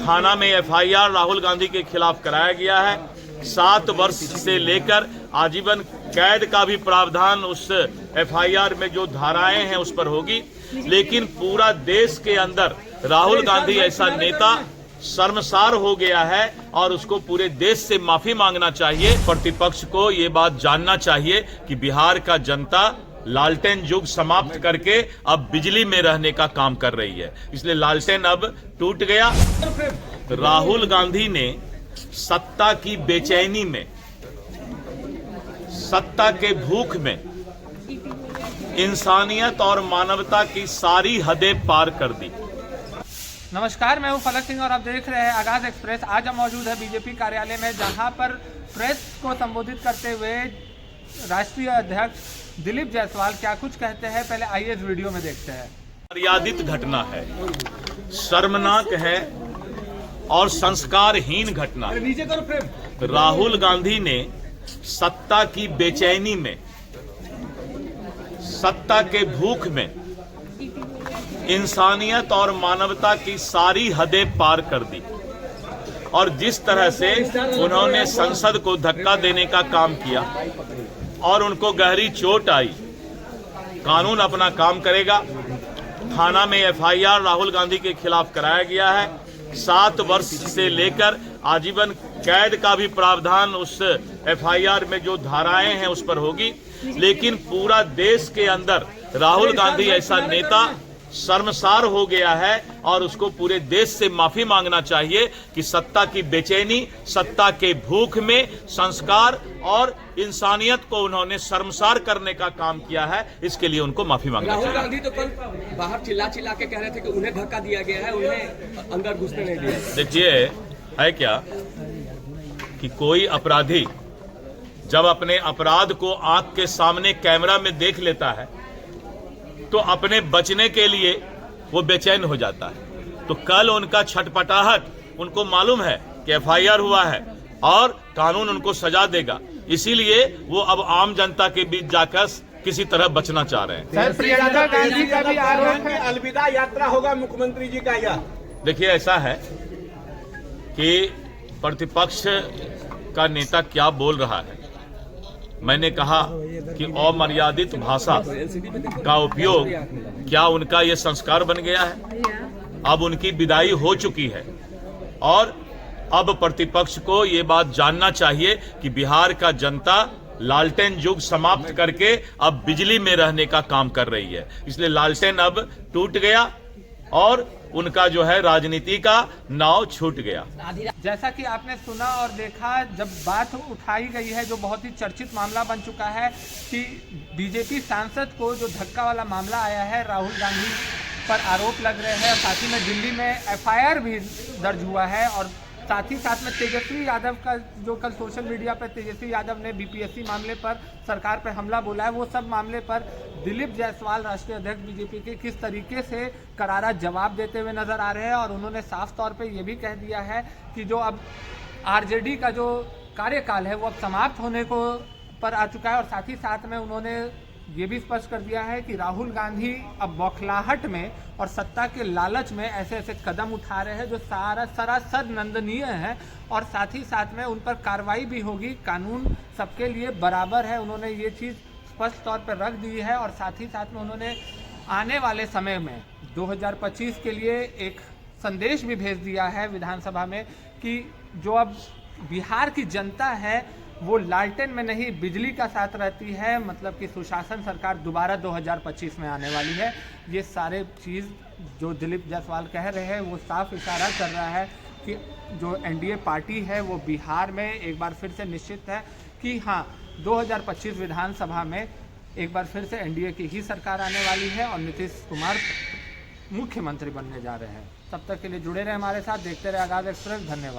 थाना में एफआईआर राहुल गांधी के खिलाफ कराया गया है। 7 वर्ष से लेकर आजीवन कैद का भी प्रावधान उस एफआईआर में जो धाराएं हैं उस पर होगी। लेकिन पूरा देश के अंदर राहुल गांधी ऐसा नेता शर्मसार हो गया है और उसको पूरे देश से माफी मांगना चाहिए। प्रतिपक्ष को ये बात जानना चाहिए कि बिहार का जनता लालटेन युग समाप्त करके अब बिजली में रहने का काम कर रही है, इसलिए लालटेन अब टूट गया। राहुल गांधी ने सत्ता की बेचैनी में, सत्ता के भूख में इंसानियत और मानवता की सारी हदें पार कर दी। नमस्कार, मैं हूं फलक सिंह और आप देख रहे हैं आगाज एक्सप्रेस। आज हम मौजूद है बीजेपी कार्यालय में, जहां पर प्रेस को संबोधित करते हुए राष्ट्रीय अध्यक्ष दिलीप जायसवाल क्या कुछ कहते हैं। पहले आइए इस वीडियो में देखते हैं। मर्यादित घटना है, शर्मनाक है और संस्कारहीन घटना है। राहुल गांधी ने सत्ता की बेचैनी में, सत्ता के भूख में इंसानियत और मानवता की सारी हदें पार कर दी और जिस तरह से उन्होंने संसद को धक्का देने का काम किया और उनको गहरी चोट आई। कानून अपना काम करेगा। थाना में एफआईआर राहुल गांधी के खिलाफ कराया गया है। 7 वर्ष से लेकर आजीवन कैद का भी प्रावधान उस एफआईआर में जो धाराएं हैं उस पर होगी। लेकिन पूरा देश के अंदर राहुल गांधी ऐसा नेता शर्मसार हो गया है और उसको पूरे देश से माफी मांगना चाहिए कि सत्ता की बेचैनी, सत्ता के भूख में संस्कार और इंसानियत को उन्होंने शर्मसार करने का काम किया है। इसके लिए उनको माफी मांगना चाहिए। राहुल गांधी तो कल बाहर चिल्ला के कह रहे थे कि उन्हें धक्का दिया गया है, उन्हें अंदर घुसने नहीं दिया। देखिए, है क्या कि कोई अपराधी जब अपने अपराध को आंख के सामने कैमरा में देख लेता है तो अपने बचने के लिए वो बेचैन हो जाता है। तो कल उनका छटपटाहट, उनको मालूम है कि एफआईआर हुआ है और कानून उनको सजा देगा, इसीलिए वो अब आम जनता के बीच जाकर किसी तरह बचना चाह रहे हैं। सर, प्रियंका गांधी का भी आरोप है, अलविदा यात्रा होगा मुख्यमंत्री जी का। यह देखिए, ऐसा है कि प्रतिपक्ष का नेता क्या बोल रहा है। मैंने कहा कि अमर्यादित भाषा का उपयोग, क्या उनका ये संस्कार बन गया है? अब उनकी विदाई हो चुकी है और अब प्रतिपक्ष को ये बात जानना चाहिए कि बिहार का जनता लालटेन युग समाप्त करके अब बिजली में रहने का काम कर रही है, इसलिए लालटेन अब टूट गया और उनका जो है राजनीति का नाव छूट गया। जैसा कि आपने सुना और देखा, जब बात उठाई गई है, जो बहुत ही चर्चित मामला बन चुका है कि बीजेपी सांसद को जो धक्का वाला मामला आया है, राहुल गांधी पर आरोप लग रहे हैं, साथ ही में दिल्ली में एफआईआर भी दर्ज हुआ है और साथ ही साथ में तेजस्वी यादव का जो कल सोशल मीडिया पर तेजस्वी यादव ने बीपीएससी मामले पर सरकार पर हमला बोला है, वो सब मामले पर दिलीप जायसवाल राष्ट्रीय अध्यक्ष बीजेपी के किस तरीके से करारा जवाब देते हुए नजर आ रहे हैं। और उन्होंने साफ तौर पे ये भी कह दिया है कि जो अब आरजेडी का जो कार्यकाल है वो अब समाप्त होने को पर आ चुका है। और साथ ही साथ में उन्होंने ये भी स्पष्ट कर दिया है कि राहुल गांधी अब बौखलाहट में और सत्ता के लालच में ऐसे ऐसे कदम उठा रहे हैं जो सरासर निंदनीय है और साथ ही साथ में उन पर कार्रवाई भी होगी। कानून सबके लिए बराबर है, उन्होंने ये चीज़ स्पष्ट तौर पर रख दी है। और साथ ही साथ में उन्होंने आने वाले समय में 2025 के लिए एक संदेश भी भेज दिया है विधानसभा में कि जो अब बिहार की जनता है वो लालटेन में नहीं बिजली का साथ रहती है, मतलब कि सुशासन सरकार दोबारा 2025 में आने वाली है। ये सारे चीज़ जो दिलीप जायसवाल कह रहे हैं वो साफ इशारा कर रहा है कि जो एनडीए पार्टी है वो बिहार में एक बार फिर से निश्चित है कि हाँ, 2025 विधानसभा में एक बार फिर से एनडीए की ही सरकार आने वाली है और नीतीश कुमार मुख्यमंत्री बनने जा रहे हैं। तब तक के लिए जुड़े रहे हमारे साथ, देखते रहे आगाज एक्सप्रेस। धन्यवाद।